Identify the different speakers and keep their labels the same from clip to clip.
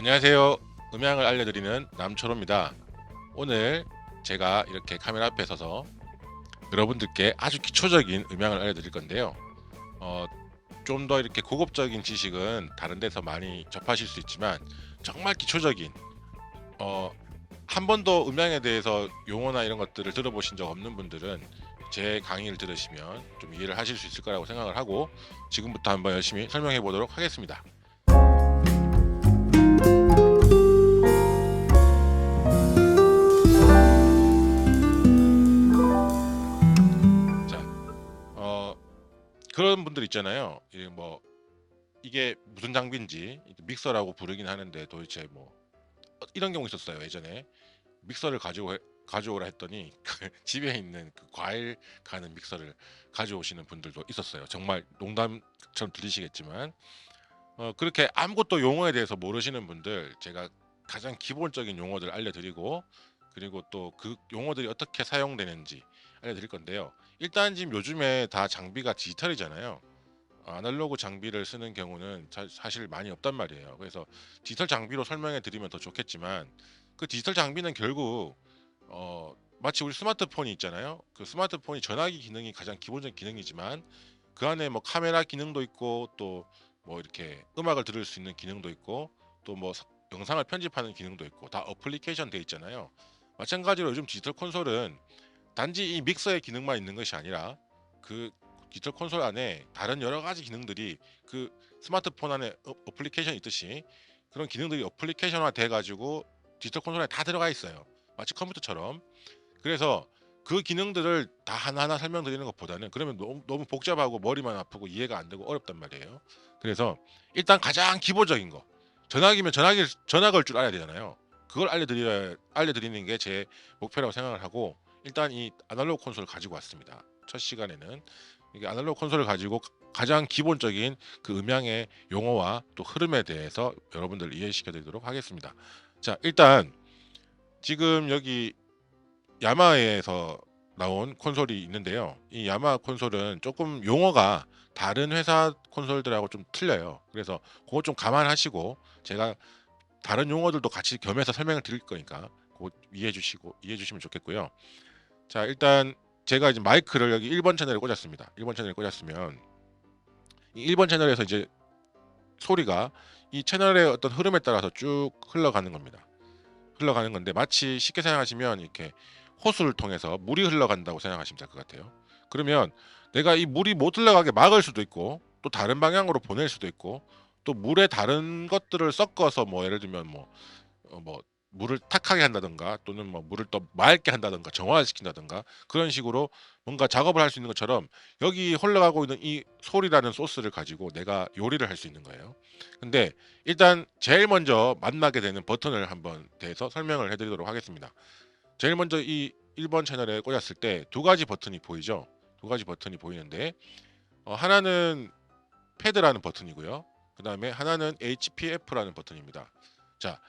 Speaker 1: 안녕하세요. 음향을 알려드리는 남초로입니다. 오늘 제가 이렇게 카메라 앞에 서서 여러분들께 아주 기초적인 음향을 알려드릴 건데요. 좀 더 이렇게 고급적인 지식은 다른 데서 많이 접하실 수 있지만 정말 기초적인 한 번도 음향에 대해서 용어나 이런 것들을 들어보신 적 없는 분들은 제 강의를 들으시면 좀 이해를 하실 수 있을 거라고 생각을 하고 지금부터 한번 열심히 설명해 보도록 하겠습니다. 자, 어, 그런 분들 있잖아요. 이게 무슨 장비인지 믹서라고 부르긴 하는데 도대체 뭐 이런 경우 있었어요. 예전에 믹서를 가져오라 했더니 그 집에 있는 그 과일 가는 믹서를 가져오시는 분들도 있었어요. 정말 농담처럼 들리시겠지만 그렇게 아무것도 용어에 대해서 모르시는 분들 제가 가장 기본적인 용어들 알려드리고 그리고 또 그 용어들이 어떻게 사용되는지 알려드릴 건데요. 일단 지금 요즘에 다 장비가 디지털이잖아요. 아날로그 장비를 쓰는 경우는 사실 많이 없단 말이에요. 그래서 디지털 장비로 설명해 드리면 더 좋겠지만 그 디지털 장비는 결국 마치 우리 스마트폰이 있잖아요. 그 스마트폰이 전화기 기능이 가장 기본적인 기능이지만 그 안에 뭐 카메라 기능도 있고 또 뭐 이렇게 음악을 들을 수 있는 기능도 있고 또 뭐 영상을 편집하는 기능도 있고 다 어플리케이션 돼 있잖아요. 마찬가지로 요즘 디지털 콘솔은 단지 이 믹서의 기능만 있는 것이 아니라 그 디지털 콘솔 안에 다른 여러 가지 기능들이 그 스마트폰 안에 어플리케이션이 있듯이 그런 기능들이 어플리케이션화 돼 가지고 디지털 콘솔에 다 들어가 있어요. 마치 컴퓨터처럼. 그래서 그 기능들을 다 하나하나 설명드리는 것보다는 그러면 너무 복잡하고 머리만 아프고 이해가 안 되고 어렵단 말이에요. 그래서 일단 가장 기본적인 거. 전화기면 전화 걸 줄 알아야 되잖아요. 그걸 알려드리는 게 제 목표라고 생각을 하고 일단 이 아날로그 콘솔을 가지고 왔습니다. 첫 시간에는 이게 아날로그 콘솔을 가지고 가장 기본적인 그 음향의 용어와 또 흐름에 대해서 여러분들 이해시켜 드리도록 하겠습니다. 자, 일단 지금 여기 야마하에서 나온 콘솔이 있는데요. 이 야마하 콘솔은 조금 용어가 다른 회사 콘솔들하고 좀 틀려요. 그래서 그거 좀 감안하시고 제가 다른 용어들도 같이 겸해서 설명을 드릴 거니까 그거 이해해 주시면 좋겠고요. 자, 일단 제가 이제 마이크를 여기 1번 채널에 꽂았습니다. 1번 채널에 꽂았으면 이 1번 채널에서 이제 소리가 이 채널의 어떤 흐름에 따라서 쭉 흘러가는 겁니다. 흘러가는 건데 마치 쉽게 생각하시면 이렇게 호수를 통해서 물이 흘러간다고 생각하시면 될 것 같아요. 그러면 내가 이 물이 못 흘러가게 막을 수도 있고 또 다른 방향으로 보낼 수도 있고 또 물에 다른 것들을 섞어서 뭐 예를 들면 뭐 물을 탁하게 한다든가 또는 뭐 물을 더 맑게 한다든가 정화시킨다든가 그런 식으로 뭔가 작업을 할 수 있는 것처럼 여기 흘러가고 있는 이 솔이라는 소스를 가지고 내가 요리를 할 수 있는 거예요. 근데 일단 제일 먼저 만나게 되는 버튼을 한번 대해서 설명을 해드리도록 하겠습니다. 제일 먼저 이 1번 채널에 꽂았을 때 두 가지 버튼이 보이죠. 두 가지 버튼이 보이는데 하나는 패드라는 버튼이고요. 그 다음에 하나는 HPF라는 버튼입니다. 자,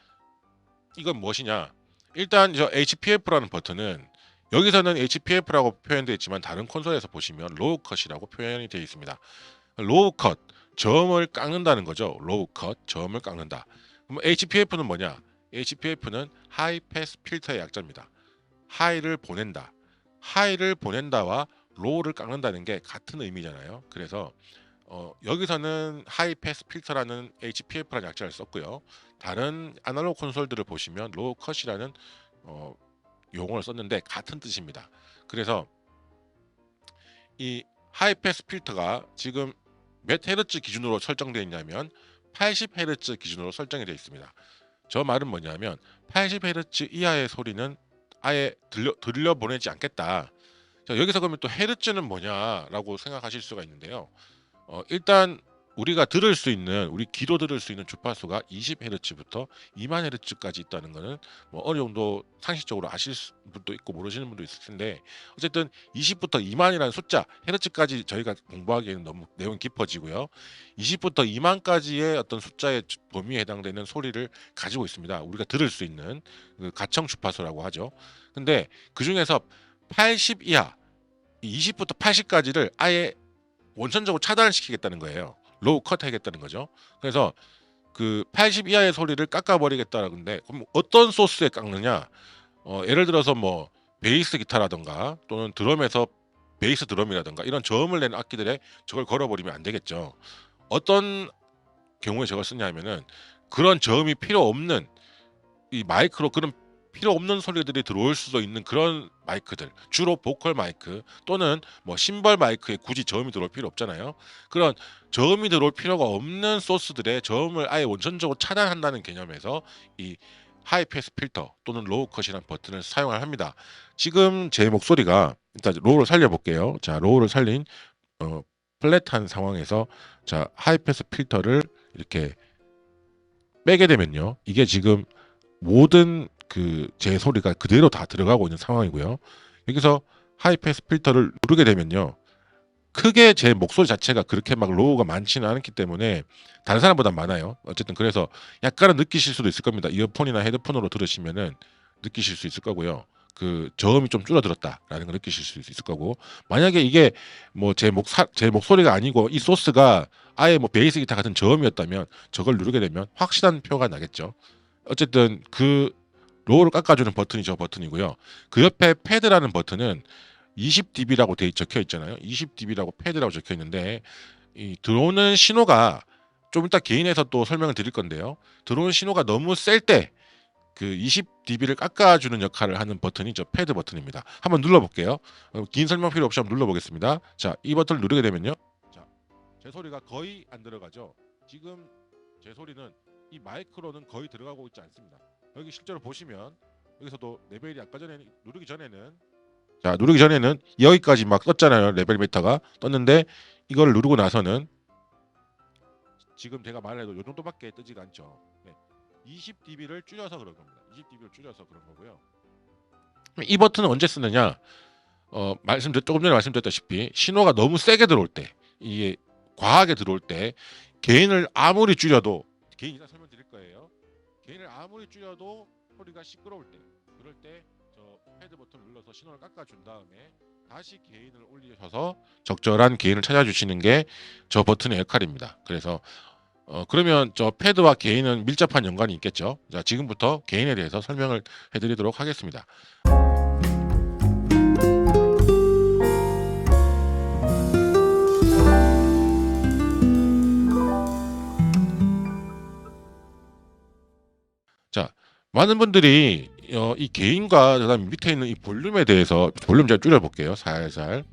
Speaker 1: 이건 무엇이냐? 일단 저 HPF라는 버튼은 여기서는 HPF라고 표현되어 있지만 다른 콘솔에서 보시면 로우 컷이라고 표현이 되어 있습니다. 로우 컷, 저음을 깎는다는 거죠. 로우 컷, 저음을 깎는다. 그럼 HPF는 뭐냐? HPF는 하이 패스 필터의 약자입니다. 하이를 보낸다. 하이를 보낸다와 로우를 깎는다는 게 같은 의미잖아요. 그래서 여기서는 하이 패스 필터라는 HPF라는 약자를 썼고요. 다른 아날로그 콘솔들을 보시면 로우 컷이라는 어, 용어를 썼는데 같은 뜻입니다. 그래서 이 하이 패스 필터가 지금 몇 헤르츠 기준으로 설정되어 있냐면 80헤르츠 기준으로 설정이 되어 있습니다. 저 말은 뭐냐면 80헤르츠 이하의 소리는 아예 들려보내지 않겠다. 자, 여기서 그러면 또 헤르츠는 뭐냐라고 생각하실 수가 있는데요. 일단 우리가 들을 수 있는 우리 귀로 들을 수 있는 주파수가 20Hz부터 2만 Hz까지 있다는 거는 뭐 어느 정도 상식적으로 아실 분도 있고 모르시는 분도 있을 텐데 어쨌든 20부터 2만이라는 숫자 Hz까지 저희가 공부하기에는 너무 내용이 깊어지고요. 20부터 2만까지의 어떤 숫자의 범위에 해당되는 소리를 가지고 있습니다. 우리가 들을 수 있는 그 가청 주파수라고 하죠. 근데 그 중에서 80 이하 20부터 80까지를 아예 원천적으로 차단을 시키겠다는 거예요. 로우 컷 하겠다는 거죠. 그래서 그 80 이하의 소리를 깎아버리겠다는데 그럼 어떤 소스에 깎느냐? 예를 들어서 뭐 베이스 기타라든가 또는 드럼에서 베이스 드럼이라든가 이런 저음을 내는 악기들에 저걸 걸어버리면 안 되겠죠. 어떤 경우에 저걸 쓰냐 하면은 그런 저음이 필요 없는 이 마이크로 그런 필요 없는 소리들이 들어올 수도 있는 그런 마이크들, 주로 보컬 마이크 또는 뭐 심벌 마이크에 굳이 저음이 들어올 필요 없잖아요. 그런 저음이 들어올 필요가 없는 소스들의 저음을 아예 원천적으로 차단한다는 개념에서 이 하이패스 필터 또는 로우 컷이라는 버튼을 사용을 합니다. 지금 제 목소리가 일단 로우를 살려볼게요. 자, 로우를 살린 플랫한 상황에서 자 하이패스 필터를 이렇게 빼게 되면요. 이게 지금 모든 그 제 소리가 그대로 다 들어가고 있는 상황이고요. 여기서 하이패스 필터를 누르게 되면요. 크게 제 목소리 자체가 그렇게 막 로우가 많지는 않기 때문에 다른 사람보다 많아요. 어쨌든 그래서 약간은 느끼실 수도 있을 겁니다. 이어폰이나 헤드폰으로 들으시면은 느끼실 수 있을 거고요. 그 저음이 좀 줄어들었다라는 걸 느끼실 수 있을 거고 만약에 이게 뭐 제 목소리가 아니고 이 소스가 아예 뭐 베이스 기타 같은 저음이었다면 저걸 누르게 되면 확실한 표가 나겠죠. 어쨌든 그 로우를 깎아주는 버튼이 저 버튼이고요. 그 옆에 패드라는 버튼은 20dB라고 적혀 있잖아요. 20dB라고 패드라고 적혀 있는데 이 들어오는 신호가 좀 이따 개인에서 또 설명을 드릴 건데요. 들어오는 신호가 너무 셀 때 그 20dB를 깎아주는 역할을 하는 버튼이 저 패드 버튼입니다. 한번 눌러볼게요. 긴 설명 필요 없이 한번 눌러보겠습니다. 자, 이 버튼을 누르게 되면요. 자, 제 소리가 거의 안 들어가죠. 지금 제 소리는 이 마이크로는 거의 들어가고 있지 않습니다. 여기 실제로 보시면 여기서도 레벨이 아까 전에 누르기 전에는 여기까지 막 떴잖아요. 레벨 메타가 떴는데 이걸 누르고 나서는 지금 제가 말해도 이 정도밖에 뜨지가 않죠. 네. 20dB를 줄여서 그런 겁니다. 20dB를 줄여서 그런 거고요. 이 버튼은 언제 쓰느냐? 조금 전에 말씀드렸다시피 신호가 너무 세게 들어올 때, 이게 과하게 들어올 때 게인을 아무리 줄여도 게인 이따 설명드릴 거예요. 게인을 아무리 줄여도 소리가 시끄러울 때, 그럴 때 저 패드 버튼을 눌러서 신호를 깎아준 다음에 다시 게인을 올리셔서 적절한 게인을 찾아주시는 게 저 버튼의 역할입니다. 그래서 그러면 저 패드와 게인은 밀접한 연관이 있겠죠. 자, 지금부터 게인에 대해서 설명을 해드리도록 하겠습니다. 자, 많은 분들이 이 게인과 그다음 밑에 있는 이 볼륨에 대해서 볼륨 제가 줄여볼게요. 살살.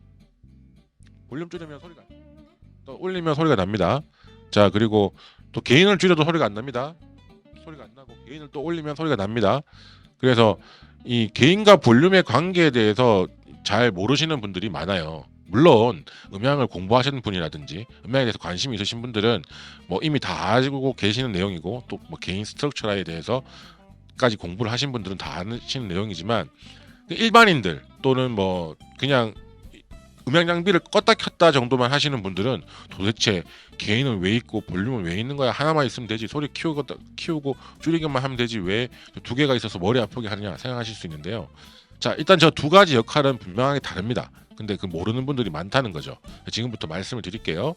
Speaker 1: 볼륨 줄이면 소리가 또 올리면 소리가 납니다. 자, 그리고 또 게인을 줄여도 소리가 안 납니다. 소리가 안 나고 게인을 또 올리면 소리가 납니다. 그래서 이 게인과 볼륨의 관계에 대해서 잘 모르시는 분들이 많아요. 물론 음향을 공부하시는 분이라든지 음향에 대해서 관심이 있으신 분들은 뭐 이미 다 알고 계시는 내용이고 또 뭐 게인 스트럭처라에 대해서까지 공부를 하신 분들은 다 아시는 내용이지만 일반인들 또는 뭐 그냥 음향 장비를 껐다 켰다 정도만 하시는 분들은 도대체 게인은 왜 있고 볼륨은 왜 있는 거야? 하나만 있으면 되지. 소리 키우고 줄이기만 하면 되지. 왜 두 개가 있어서 머리 아프게 하느냐 생각하실 수 있는데요. 자, 일단 저 두 가지 역할은 분명하게 다릅니다. 근데 그 모르는 분들이 많다는 거죠. 지금부터 말씀을 드릴게요.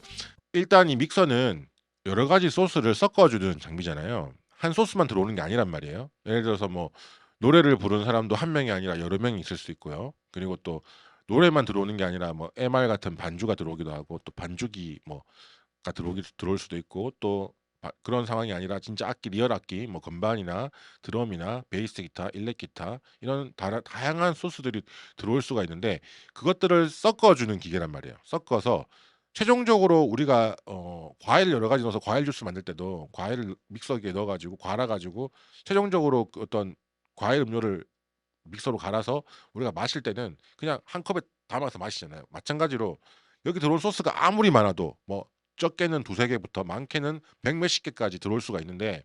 Speaker 1: 일단 이 믹서는 여러 가지 소스를 섞어주는 장비잖아요. 한 소스만 들어오는 게 아니란 말이에요. 예를 들어서 뭐 노래를 부르는 사람도 한 명이 아니라 여러 명이 있을 수 있고요. 그리고 또 노래만 들어오는 게 아니라 뭐 MR 같은 반주가 들어오기도 하고 또 반주기 뭐가 들어올 수도 있고 또 그런 상황이 아니라 진짜 악기 리얼 악기 뭐 건반이나 드럼이나 베이스 기타, 일렉 기타 이런 다양한 소스들이 들어올 수가 있는데 그것들을 섞어주는 기계란 말이에요. 섞어서 최종적으로 우리가 과일 여러 가지 넣어서 과일 주스 만들 때도 과일을 믹서기에 넣어가지고 갈아가지고 최종적으로 그 어떤 과일 음료를 믹서로 갈아서 우리가 마실 때는 그냥 한 컵에 담아서 마시잖아요. 마찬가지로 여기 들어올 소스가 아무리 많아도 뭐 적게는 두세 개부터 많게는 백 몇십 개까지 들어올 수가 있는데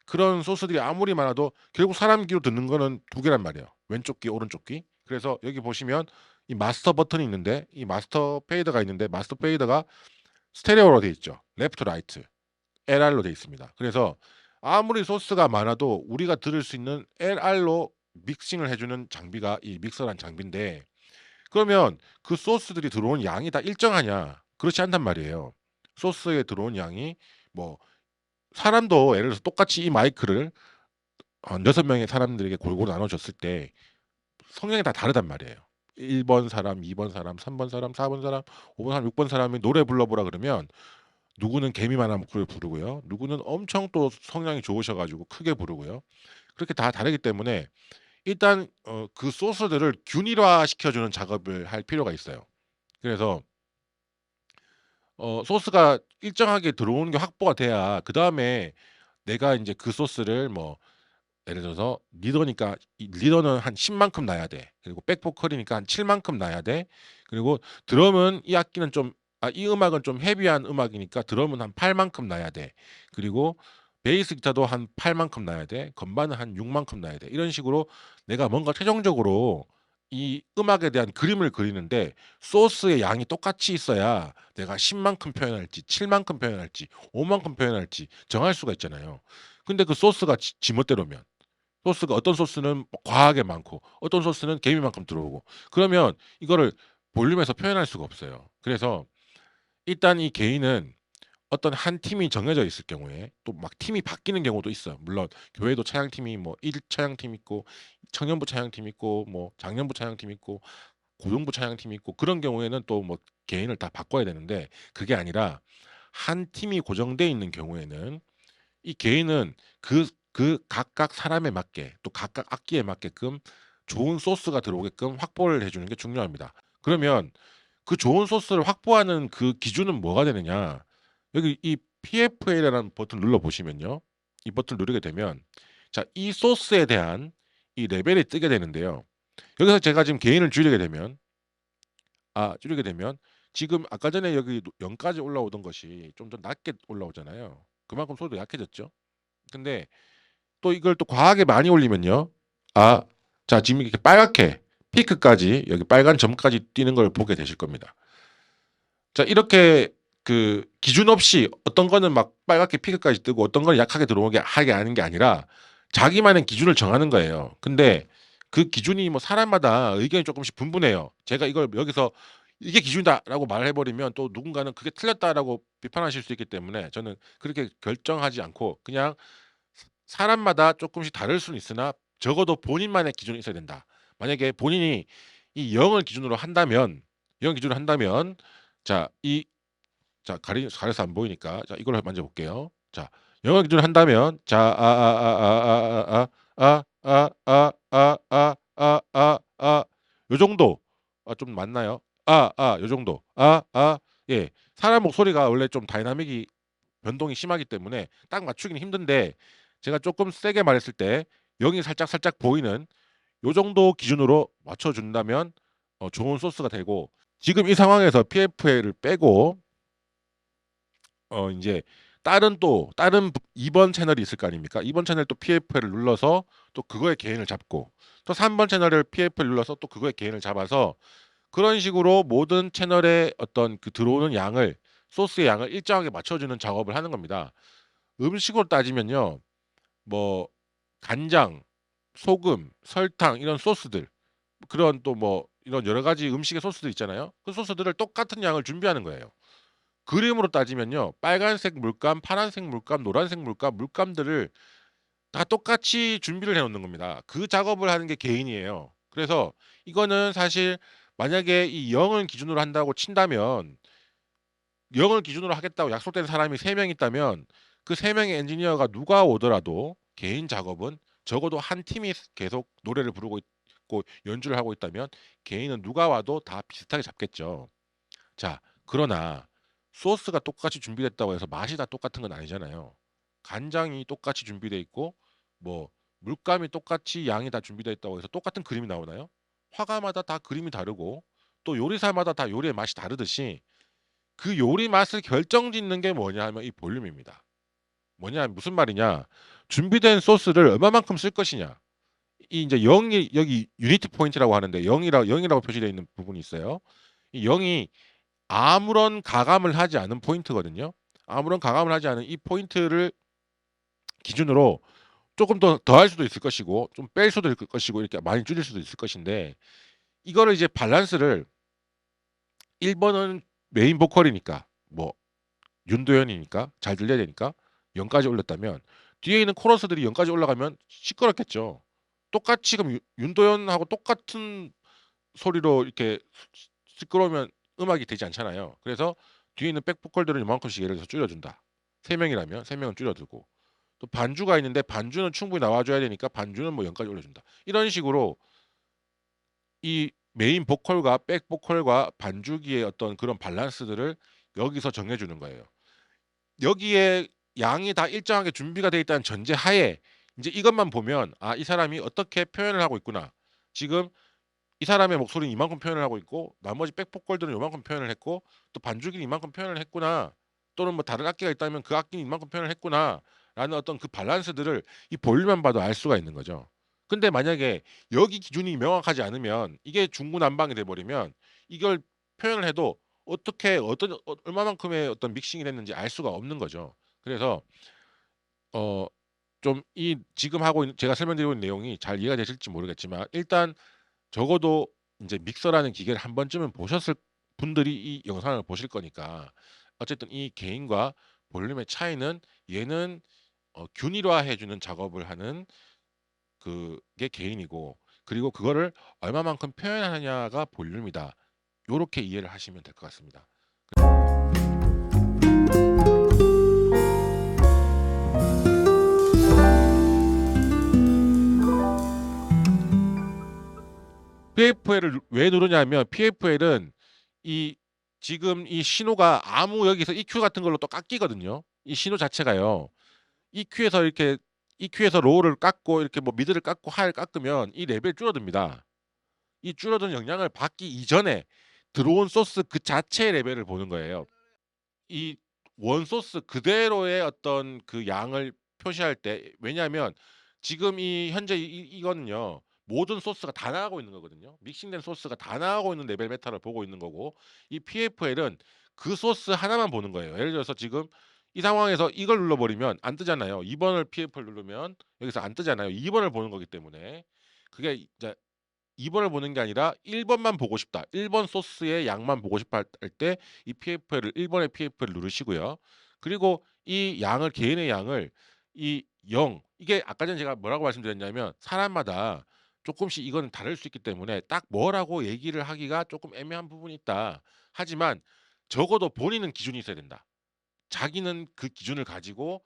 Speaker 1: 그런 소스들이 아무리 많아도 결국 사람 귀로 듣는 거는 두 개란 말이에요. 왼쪽 귀, 오른쪽 귀. 그래서 여기 보시면 이 마스터 버튼이 있는데 이 마스터 페이더가 있는데 마스터 페이더가 스테레오로 돼 있죠. 레프트 라이트 LR로 돼 있습니다. 그래서 아무리 소스가 많아도 우리가 들을 수 있는 LR로 믹싱을 해주는 장비가 이 믹서란 장비인데 그러면 그 소스들이 들어온 양이 다 일정하냐? 그렇지 않단 말이에요. 소스에 들어온 양이 뭐 사람도 예를 들어서 똑같이 이 마이크를 6명의 사람들에게 골고루 나눠줬을 때 성향이 다 다르단 말이에요. 1번 사람, 2번 사람, 3번 사람, 4번 사람, 5번 사람, 6번 사람이 노래 불러보라 그러면 누구는 개미만한 목소리를 부르고요. 누구는 엄청 또 성량이 좋으셔가지고 크게 부르고요. 그렇게 다 다르기 때문에 일단 그 소스들을 균일화 시켜주는 작업을 할 필요가 있어요. 그래서 소스가 일정하게 들어오는 게 확보가 돼야 그 다음에 내가 이제 그 소스를 뭐 예를 들어서 리더니까 리더는 한 10만큼 나야 돼. 그리고 백보컬이니까 한 7만큼 나야 돼. 그리고 드럼은 이 악기는 좀 이 음악은 좀 헤비한 음악이니까 드럼은 한 8만큼 나야 돼. 그리고 베이스 기타도 한 8만큼 나야 돼. 건반은 한 6만큼 나야 돼. 이런 식으로 내가 뭔가 최종적으로 이 음악에 대한 그림을 그리는데 소스의 양이 똑같이 있어야 내가 10만큼 표현할지 7만큼 표현할지 5만큼 표현할지 정할 수가 있잖아요. 근데 그 소스가 지멋대로면 소스가 어떤 소스는 과하게 많고 어떤 소스는 개미만큼 들어오고 그러면 이거를 볼륨에서 표현할 수가 없어요. 그래서 일단 이 개인은 어떤 한 팀이 정해져 있을 경우에 또 막 팀이 바뀌는 경우도 있어요. 물론 교회도 차양팀이 뭐 1 차양팀 있고 청년부 차양팀 있고 뭐 장년부 차양팀 있고 고등부 차양팀 있고 그런 경우에는 또 뭐 개인을 다 바꿔야 되는데 그게 아니라 한 팀이 고정돼 있는 경우에는 이 개인은 그 각각 사람에 맞게 또 각각 악기에 맞게끔 좋은 소스가 들어오게끔 확보를 해 주는 게 중요합니다. 그러면 그 좋은 소스를 확보하는 그 기준은 뭐가 되느냐? 여기 이 PFL이라는 버튼을 눌러 보시면요. 이 버튼을 누르게 되면 자, 이 소스에 대한 이 레벨이 뜨게 되는데요. 여기서 제가 지금 개인을 줄이게 되면 지금 아까 전에 여기 0까지 올라오던 것이 좀 더 낮게 올라오잖아요. 그만큼 소리도 약해졌죠. 근데 또 이걸 또 과하게 많이 올리면요. 아, 자, 지금 이렇게 빨갛게 피크까지 여기 빨간 점까지 뛰는 걸 보게 되실 겁니다. 자, 이렇게 그 기준 없이 어떤 거는 막 빨갛게 피크까지 뜨고 어떤 거는 약하게 들어오게 하게 하는 게 아니라 자기만의 기준을 정하는 거예요. 근데 그 기준이 뭐 사람마다 의견이 조금씩 분분해요. 제가 이걸 여기서 이게 기준이다라고 말해 버리면 또 누군가는 그게 틀렸다라고 비판하실 수 있기 때문에 저는 그렇게 결정하지 않고 그냥 사람마다 조금씩 다를 수는 있으나 적어도 본인만의 기준이 있어야 된다. 만약에 본인이 이 0을 기준으로 한다면 0 기준으로 한다면 자, 가려서 안 보이니까 자, 이걸 만져 볼게요. 자, 0을 기준으로 한다면 자, 요 정도. 좀 맞나요? 요 정도. 예. 사람 목소리가 원래 좀 다이나믹이 변동이 심하기 때문에 딱 맞추기는 힘든데 제가 조금 세게 말했을 때 0이 살짝 보이는 요 정도 기준으로 맞춰 준다면 좋은 소스가 되고 지금 이 상황에서 PFL을 빼고 인제 다른 2번 채널이 있을 거 아닙니까? 2번 채널 또 PFL을 눌러서 또 그거의 개인을 잡고 또 3번 채널을 PFL 눌러서 또 그거의 개인을 잡아서 그런 식으로 모든 채널의 어떤 그 들어오는 양을 소스의 양을 일정하게 맞춰 주는 작업을 하는 겁니다. 음식으로 따지면요. 뭐 간장, 소금, 설탕 이런 소스들 그런 또 뭐 이런 여러 가지 음식의 소스들 있잖아요. 그 소스들을 똑같은 양을 준비하는 거예요. 그림으로 따지면요. 빨간색 물감, 파란색 물감, 노란색 물감들을 다 똑같이 준비를 해 놓는 겁니다. 그 작업을 하는 게 개인이에요. 그래서 이거는 사실 만약에 이 0을 기준으로 한다고 친다면 0을 기준으로 하겠다고 약속된 사람이 3명 있다면 그 3 명의 엔지니어가 누가 오더라도 개인 작업은 적어도 한 팀이 계속 노래를 부르고 있고 연주를 하고 있다면 개인은 누가 와도 다 비슷하게 잡겠죠. 자, 그러나 소스가 똑같이 준비됐다고 해서 맛이 다 똑같은 건 아니잖아요. 간장이 똑같이 준비돼 있고 뭐 물감이 똑같이 양이 다 준비되어 있다고 해서 똑같은 그림이 나오나요? 화가마다 다 그림이 다르고 또 요리사마다 다 요리의 맛이 다르듯이 그 요리 맛을 결정짓는 게 뭐냐 하면 이 볼륨입니다. 뭐냐 무슨 말이냐? 준비된 소스를 얼마만큼 쓸 것이냐. 이 인제 0이 여기 유니티 포인트라고 하는데 0이라고 표시되어 있는 부분이 있어요. 이 0이 아무런 가감을 하지 않은 포인트거든요. 아무런 가감을 하지 않은 이 포인트를 기준으로 쪼끔 더 할 수도 있을 것이고 좀 뺄 수도 있을 것이고 이렇게 많이 줄일 수도 있을 것인데 이거를 이제 밸런스를 1 번은 메인 보컬이니까 뭐 윤도현이니까 잘 들려야 되니까 0까지 올렸다면 뒤에 있는 코러스들이 0까지 올라가면 시끄럽겠죠. 똑같이 그럼 윤도현하고 똑같은 소리로 이렇게 시끄러우면 음악이 되지 않잖아요. 그래서 뒤에 있는 백보컬들은 이만큼씩 예를 들어서 줄여준다. 3명이라면 3명은 줄여두고 또 반주가 있는데 반주는 충분히 나와줘야 되니까 반주는 뭐 0까지 올려준다. 이런 식으로 이 메인 보컬과 백 보컬과 반주기의 어떤 그런 밸런스들을 여기서 정해주는 거예요. 여기에 양이 다 일정하게 준비가 돼 있다는 전제 하에 이제 이것만 보면 아, 이 사람이 어떻게 표현을 하고 있구나. 지금 이 사람의 목소리는 이만큼 표현을 하고 있고 나머지 백보컬들은 이만큼 표현을 했고 또 반주기는 이만큼 표현을 했구나. 또는 뭐 다른 악기가 있다면 그 악기는 이만큼 표현을 했구나. 라는 어떤 그 밸런스들을 이 볼륨만 봐도 알 수가 있는 거죠. 근데 만약에 여기 기준이 명확하지 않으면 이게 중구난방이 돼 버리면 이걸 표현을 해도 어떻게 얼마만큼의 어떤 믹싱이 됐는지 알 수가 없는 거죠. 그래서 어 좀 이 지금 하고 있는 제가 설명드리고 있는 내용이 잘 이해가 되실지 모르겠지만 일단 적어도 인제 믹서라는 기계를 한 번쯤은 보셨을 분들이 이 영상을 보실 거니까 어쨌든 이 게인과 볼륨의 차이는 얘는 균일화해 주는 작업을 하는 그게 게인이고 그리고 그거를 얼마만큼 표현하느냐가 볼륨이다. 요렇게 이해를 하시면 될 것 같습니다. PFL을 왜 누르냐면 PFL은 이 지금 이 신호가 아무 여기서 EQ 같은 걸로 또 깎이거든요. 이 신호 자체가요. EQ에서 이렇게 EQ에서 로우를 깎고 이렇게 뭐 미드를 깎고 하이를 깎으면 이 레벨이 줄어듭니다. 이 줄어든 영향을 받기 이전에 들어온 소스 그 자체의 레벨을 보는 거예요. 이 원소스 그대로의 어떤 그 양을 표시할 때 왜냐하면 지금 이 현재 이거는요. 모든 소스가 다 나가고 있는 거거든요. 믹싱된 소스가 다 나가고 있는 레벨 메타를 보고 있는 거고 이 PFL은 그 소스 하나만 보는 거예요. 예를 들어서 지금 이 상황에서 이걸 눌러 버리면 안 뜨잖아요. 2 번을 PFL 누르면 여기서 안 뜨잖아요. 2 번을 보는 거기 때문에 그게 이제 2 번을 보는 게 아니라 1 번만 보고 싶다. 1번 소스의 양만 보고 싶어 할 때 이 PFL을 1 번의 PFL을 누르시고요. 그리고 이 양을 개인의 양을 이 0 이게 아까 전에 제가 뭐라고 말씀드렸냐면 사람마다 쪼끔씩 이거는 다를 수 있기 때문에 딱 뭐라고 얘기를 하기가 쪼끔 애매한 부분이 있다. 하지만 적어도 본인은 기준이 있어야 된다. 자기는 그 기준을 가지고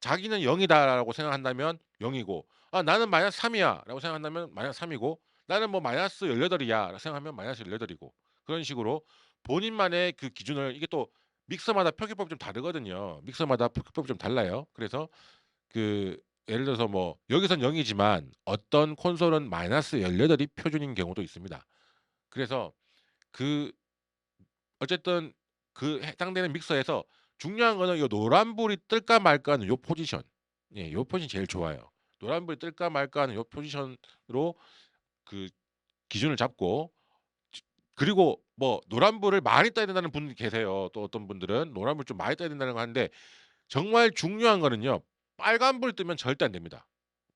Speaker 1: 자기는 0 이다라고 생각한다면 0 이고 '아 나는 -3 이야.'라고 생각한다면 -3 이고 '나는 뭐 -18 이야.'라고 생각하면 -18 이고 그런 식으로 본인만의 그 기준을 이게 또 믹서마다 표기법이 좀 다르거든요. 믹서마다 표기법이 좀 달라요. 그래서 그 예를 들어서 뭐 여기선 0 이지만 어떤 콘솔은 -18 이 표준인 경우도 있습니다. 그래서 그 어쨌든 그 해당되는 믹서에서 중요한 거는 요 노란불이 뜰까 말까 하는 요 포지션. 예, 요 포지션이 제일 좋아요. 노란불이 뜰까 말까 하는 요 포지션으로 그 기준을 잡고 그리고 뭐 노란불을 많이 떠야 된다는 분이 계세요. 또 어떤 분들은 노란불 좀 많이 떠야 된다는 거 하는데 정말 중요한 거는요. 빨간불 뜨면 절대 안 됩니다.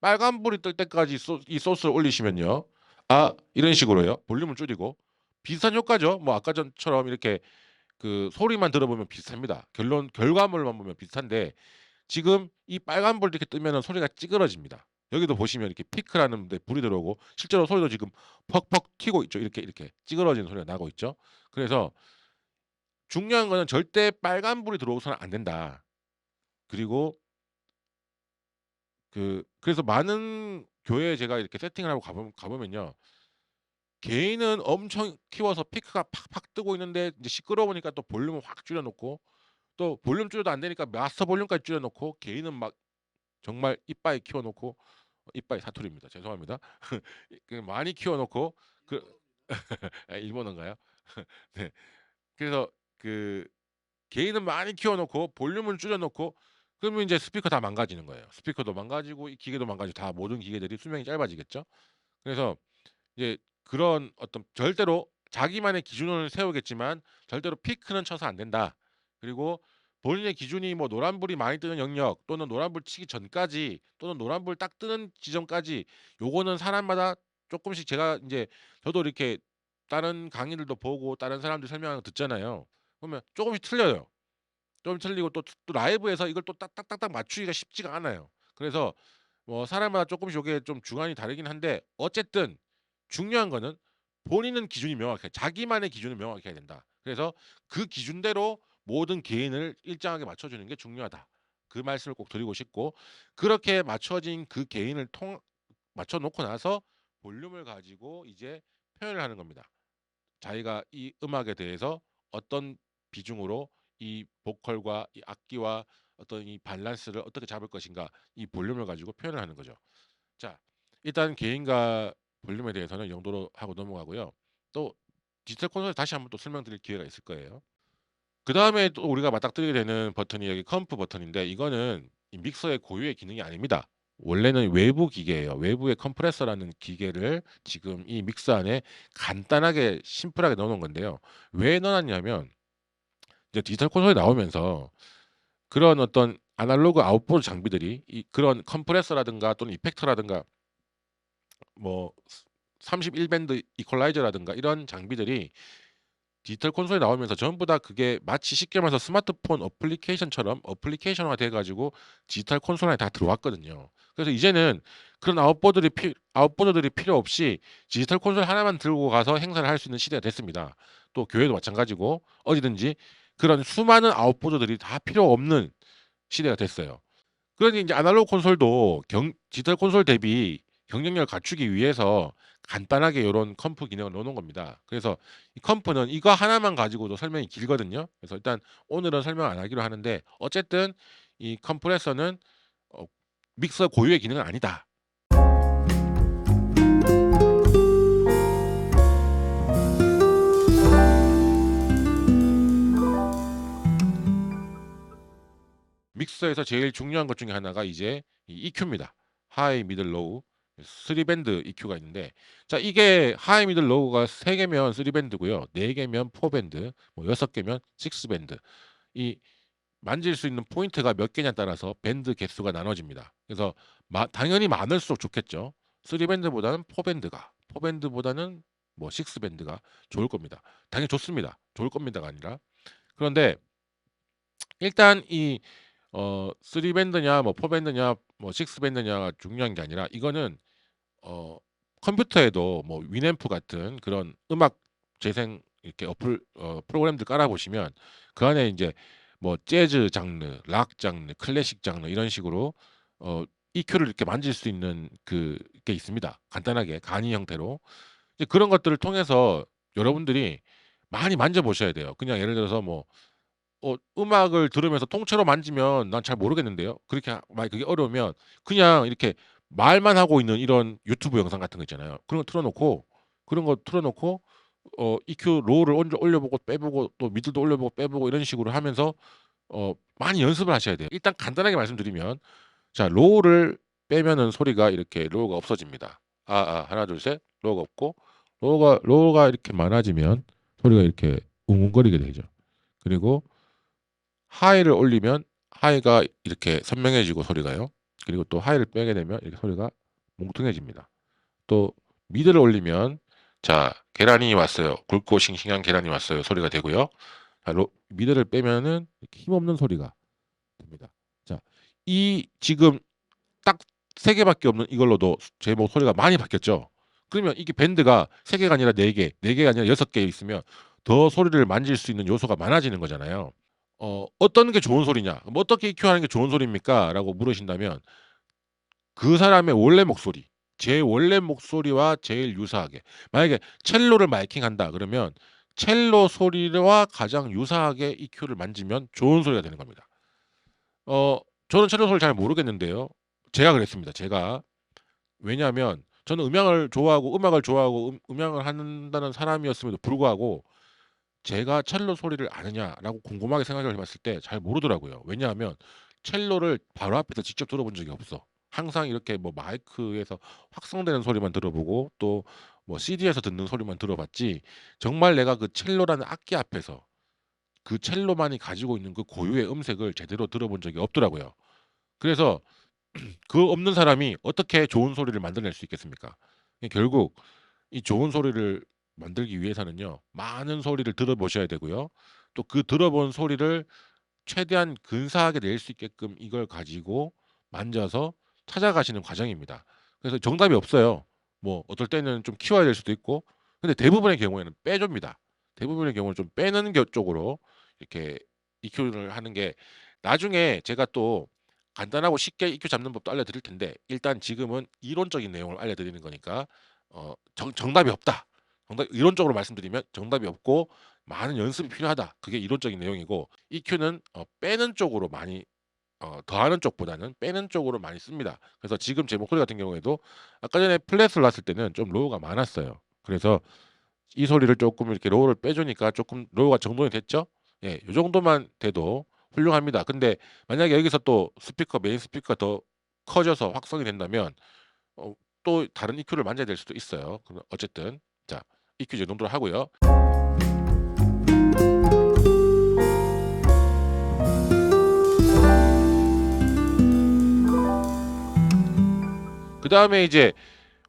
Speaker 1: 빨간불이 뜰 때까지 이 소스를 올리시면요. 아, 이런 식으로요. 볼륨을 줄이고 비슷한 효과죠. 뭐 아까 전처럼 이렇게 그 소리만 들어보면 비슷합니다. 결과물만 보면 비슷한데 지금 이 빨간불 이렇게 뜨면은 소리가 찌그러집니다. 여기도 보시면 이렇게 피크라는 데 불이 들어오고 실제로 소리도 지금 퍽퍽 튀고 있죠. 이렇게 찌그러지는 소리가 나고 있죠. 그래서 중요한 거는 절대 빨간불이 들어오서는 안 된다. 그리고 그래서 많은 교회에 제가 이렇게 세팅을 하고 가보면요. 개인은 엄청 키워서 피크가 팍팍 뜨고 있는데 이제 시끄러우니까 또 볼륨을 확 줄여 놓고 또 볼륨 줄여도 안 되니까 마스터 볼륨까지 줄여 놓고 개인은 막 정말 이빠이 키워 놓고 이빠이 사투리입니다. 죄송합니다. 많이 키워 놓고 그 아, 일본어인가요? 네. 그래서 그 개인은 많이 키워 놓고 볼륨을 줄여 놓고 그러면 인제 스피커 다 망가지는 거예요. 스피커도 망가지고 이 기계도 망가지고 다 모든 기계들이 수명이 짧아지겠죠. 그래서 이제 그런 어떤 절대로 자기만의 기준을 세우겠지만 절대로 피크는 쳐서 안 된다. 그리고 본인의 기준이 뭐 노란불이 많이 뜨는 영역 또는 노란불 치기 전까지 또는 노란불 딱 뜨는 지점까지 요거는 사람마다 쪼끔씩 제가 인제 저도 이렇게 다른 강의들도 보고 다른 사람들 설명하는 거 듣잖아요. 그러면 쪼금씩 틀려요. 좀 틀리고 또 라이브에서 이걸 또 딱딱딱딱 맞추기가 쉽지가 않아요. 그래서 뭐 사람마다 쪼끔씩 요게 좀 주관이 다르긴 한데 어쨌든 중요한 거는 본인은 기준이 명확해. 자기만의 기준을 명확히 해야 된다. 그래서 그 기준대로 모든 개인을 일정하게 맞춰 주는 게 중요하다. 그 말씀을 꼭 드리고 싶고 그렇게 맞춰진 그 개인을 맞춰 놓고 나서 볼륨을 가지고 이제 표현을 하는 겁니다. 자기가 이 음악에 대해서 어떤 비중으로 이 보컬과 이 악기와 어떤 이 밸런스를 어떻게 잡을 것인가 이 볼륨을 가지고 표현을 하는 거죠. 자, 일단 개인과 볼륨에 대해서는 이 정도로 하고 넘어가고요. 또 디지털 콘솔 다시 한번 또 설명드릴 기회가 있을 거예요. 그다음에 또 우리가 맞닥뜨리게 되는 버튼이 여기 컴프 버튼인데 이거는 이 믹서의 고유의 기능이 아닙니다. 원래는 외부 기계예요. 외부의 컴프레서라는 기계를 지금 이 믹서 안에 간단하게 심플하게 넣어 놓은 건데요. 왜 넣어 놨냐면 이제 디지털 콘솔이 나오면서 그런 어떤 아날로그 아웃보드 장비들이 이 그런 컴프레서라든가 또는 이펙터라든가 뭐 31 밴드 이퀄라이저라든가 이런 장비들이 디지털 콘솔이 나오면서 전부 다 그게 마치 쉽게 말해서 스마트폰 어플리케이션처럼 어플리케이션화 돼 가지고 디지털 콘솔 안에 다 들어왔거든요. 그래서 이제는 그런 아웃보드들이 필요 없이 디지털 콘솔 하나만 들고 가서 행사를 할 수 있는 시대가 됐습니다. 또 교회도 마찬가지고 어디든지 그런 수많은 아웃보드들이 다 필요 없는 시대가 됐어요. 그러니 인제 아날로그 콘솔도 디지털 콘솔 대비 경쟁력을 갖추기 위해서 간단하게 요런 컴프 기능을 넣어 놓은 겁니다. 그래서 이 컴프는 이거 하나만 가지고도 설명이 길거든요. 그래서 일단 오늘은 설명 안 하기로 하는데 어쨌든 이 컴프레서는 어 믹서 고유의 기능은 아니다. 믹서에서 제일 중요한 것 중에 하나가 이제 이 EQ입니다. 하이, 미들, 로우 3 밴드 EQ가 있는데 자 이게 하이, 미들, 로우가 3 개면 3 밴드고요. 4 개면 4 밴드, 뭐 6 개면 6 밴드. 이 만질 수 있는 포인트가 몇 개냐에 따라서 밴드 개수가 나눠집니다. 그래서 당연히 많을수록 좋겠죠. 3 밴드보다는 4 밴드가, 4 밴드보다는 뭐 6 밴드가 좋을 겁니다. 당연히 좋습니다. 좋을 겁니다가 아니라. 그런데 일단 이 3 밴드냐 뭐 4 밴드냐 뭐 6 밴드냐가 중요한 게 아니라 이거는 어 컴퓨터에도 뭐 위앰프 같은 그런 음악 재생 이렇게 프로그램들 깔아 보시면 그 안에 인제 뭐 재즈 장르, 락 장르, 클래식 장르 이런 식으로 EQ를 이렇게 만질 수 있는 그게 있습니다. 간단하게 간이 형태로. 이제 그런 것들을 통해서 여러분들이 많이 만져 보셔야 돼요. 그냥 예를 들어서 뭐 음악을 들으면서 통째로 만지면 난 잘 모르겠는데요. 그렇게 만약 그게 어려우면 그냥 이렇게 말만 하고 있는 이런 유튜브 영상 같은 거 있잖아요. 그런 거 틀어 놓고 EQ 로우를 올려 보고 빼 보고 또 미들도 올려 보고 빼 보고 이런 식으로 하면서 많이 연습을 하셔야 돼요. 일단 간단하게 말씀드리면 자 로우를 빼면은 소리가 이렇게 로우가 없어집니다. 하나 둘 셋 로우가 없고 로우가 이렇게 많아지면 소리가 이렇게 웅웅거리게 되죠. 그리고 하이를 올리면 하이가 이렇게 선명해지고 소리가요. 그리고 또 하이를 빼게 되면 이렇게 소리가 뭉퉁해집니다. 또 미드를 올리면 자 계란이 왔어요. 굵고 싱싱한 계란이 왔어요. 소리가 되고요. 자 미드를 빼면은 이렇게 힘없는 소리가 됩니다. 자 이 지금 딱 3 개밖에 없는 이걸로도 제 목소리가 많이 바뀌었죠. 그러면 이게 밴드가 3 개가 아니라 4 개, 4 개가 아니라 6개 있으면 더 소리를 만질 수 있는 요소가 많아지는 거잖아요. "어떤 게 좋은 소리냐? 뭐 어떻게 EQ하는 게 좋은 소리입니까?"라고 물으신다면 그 사람의 원래 목소리, 제 원래 목소리와 제일 유사하게 만약에 첼로를 마이킹한다 그러면 첼로 소리와 가장 유사하게 EQ를 만지면 좋은 소리가 되는 겁니다. 어 저는 첼로 소리를 잘 모르겠는데요. 제가 그랬습니다. 제가. 왜냐하면 저는 음악을 좋아하고 음악을 한다는 사람이었음에도 불구하고 제가 첼로 소리를 아느냐라고 궁금하게 생각을 해 봤을 때 잘 모르더라고요. 왜냐하면 첼로를 바로 앞에서 직접 들어본 적이 없어. 항상 이렇게 뭐 마이크에서 확성되는 소리만 들어보고 또 뭐 CD에서 듣는 소리만 들어봤지 정말 내가 그 첼로라는 악기 앞에서 그 첼로만이 가지고 있는 그 고유의 음색을 제대로 들어본 적이 없더라고요. 그래서 그 없는 사람이 어떻게 좋은 소리를 만들어낼 수 있겠습니까? 결국 이 좋은 소리를 만들기 위해서는요. 많은 소리를 들어보셔야 되고요. 또 그 들어본 소리를 최대한 근사하게 낼 수 있게끔 이걸 가지고 만져서 찾아가시는 과정입니다. 그래서 정답이 없어요. 뭐 어떨 때는 좀 키워야 될 수도 있고, 근데 대부분의 경우에는 빼줍니다. 대부분의 경우는 좀 빼는 쪽으로 이렇게 EQ를 하는 게, 나중에 제가 또 간단하고 쉽게 EQ 잡는 법도 알려드릴 텐데, 일단 지금은 이론적인 내용을 알려드리는 거니까 정답이 없다. 이론적으로 말씀드리면 정답이 없고 많은 연습이 필요하다. 그게 이론적인 내용이고, EQ는 빼는 쪽으로 많이, 더하는 쪽보다는 빼는 쪽으로 많이 씁니다. 그래서 지금 제 목소리 같은 경우에도 아까 전에 플랫을 놨을 때는 좀 로우가 많았어요. 그래서 이 소리를 조금 이렇게 로우를 빼주니까 조금 로우가 정돈이 됐죠. 예, 이 정도만 돼도 훌륭합니다. 근데 만약에 여기서 또 스피커, 메인 스피커가 더 커져서 확성이 된다면 어, 또 다른 EQ를 만져야 될 수도 있어요. 어쨌든 자, EQ 이 정도로 하고요. 그 다음에 이제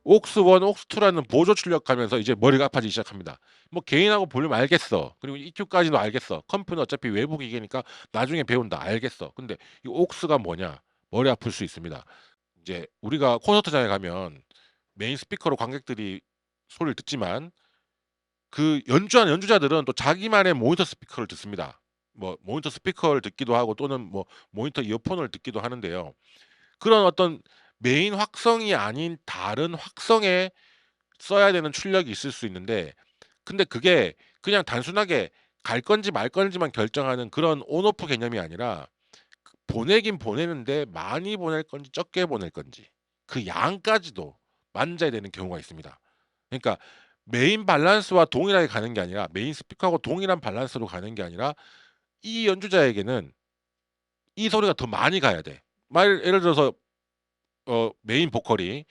Speaker 1: 옥스 1, 옥스 2라는 보조 출력하면서 이제 머리가 아파지기 시작합니다. 뭐 게인하고 볼륨 알겠어. 그리고 EQ까지도 알겠어. 컴프는 어차피 외부 기계니까 나중에 배운다. 알겠어. 근데 이 옥스가 뭐냐? 머리 아플 수 있습니다. 이제 우리가 콘서트장에 가면 메인 스피커로 관객들이 소리를 듣지만, 그 연주하는 연주자들은 또 자기만의 모니터 스피커를 듣습니다. 뭐 모니터 스피커를 듣기도 하고 또는 뭐 모니터 이어폰을 듣기도 하는데요. 그런 어떤 메인 확성이 아닌 다른 확성에 써야 되는 출력이 있을 수 있는데, 근데 그게 그냥 단순하게 갈 건지 말 건지만 결정하는 그런 온오프 개념이 아니라, 보내긴 보내는데 많이 보낼 건지 적게 보낼 건지 그 양까지도 만져야 되는 경우가 있습니다. 그러니까 메인 밸런스와 동일하게 가는 게 아니라, 메인 스피커하고 동일한 밸런스로 가는 게 아니라, 이 연주자에게는 이 소리가 더 많이 가야 돼. 예를 들어서 메인 보컬이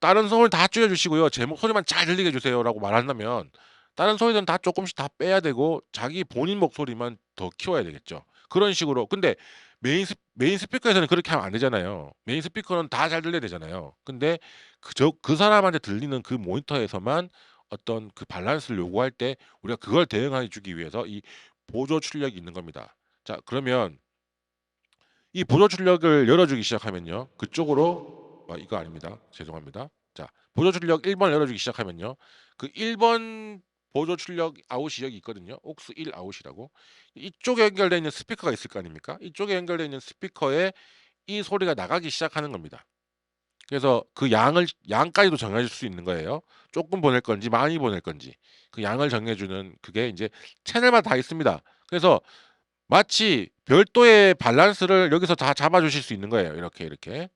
Speaker 1: 다른 소리 다 줄여주시고요, 제 목소리만 잘 들리게 해주세요라고 말한다면, 다른 소리는 다 조금씩 다 빼야 되고 자기 본인 목소리만 더 키워야 되겠죠. 그런 식으로. 근데 메인 스피커에서는 그렇게 하면 안 되잖아요. 메인 스피커는 다 잘 들려야 되잖아요. 근데 그 사람한테 들리는 그 모니터에서만 어떤 그 밸런스를 요구할 때 우리가 그걸 대응해 주기 위해서 이 보조 출력이 있는 겁니다. 자, 그러면 이 보조 출력을 열어주기 시작하면요, 그쪽으로 이거 아닙니다. 죄송합니다. 자, 보조 출력 1번 열어주기 시작하면요, 그 1번 보조 출력 아웃이 여기 있거든요. 옥스 1 아웃이라고. 이쪽에 연결되어 있는 스피커가 있을 거 아닙니까? 이쪽에 연결되어 있는 스피커에 이 소리가 나가기 시작하는 겁니다. 그래서 그 양까지도 정해줄 수 있는 거예요. 조금 보낼 건지 많이 보낼 건지 그 양을 정해주는, 그게 이제 채널마다 다 있습니다. 그래서 마치 별도의 밸런스를 여기서 다 잡아주실 수 있는 거예요. 이렇게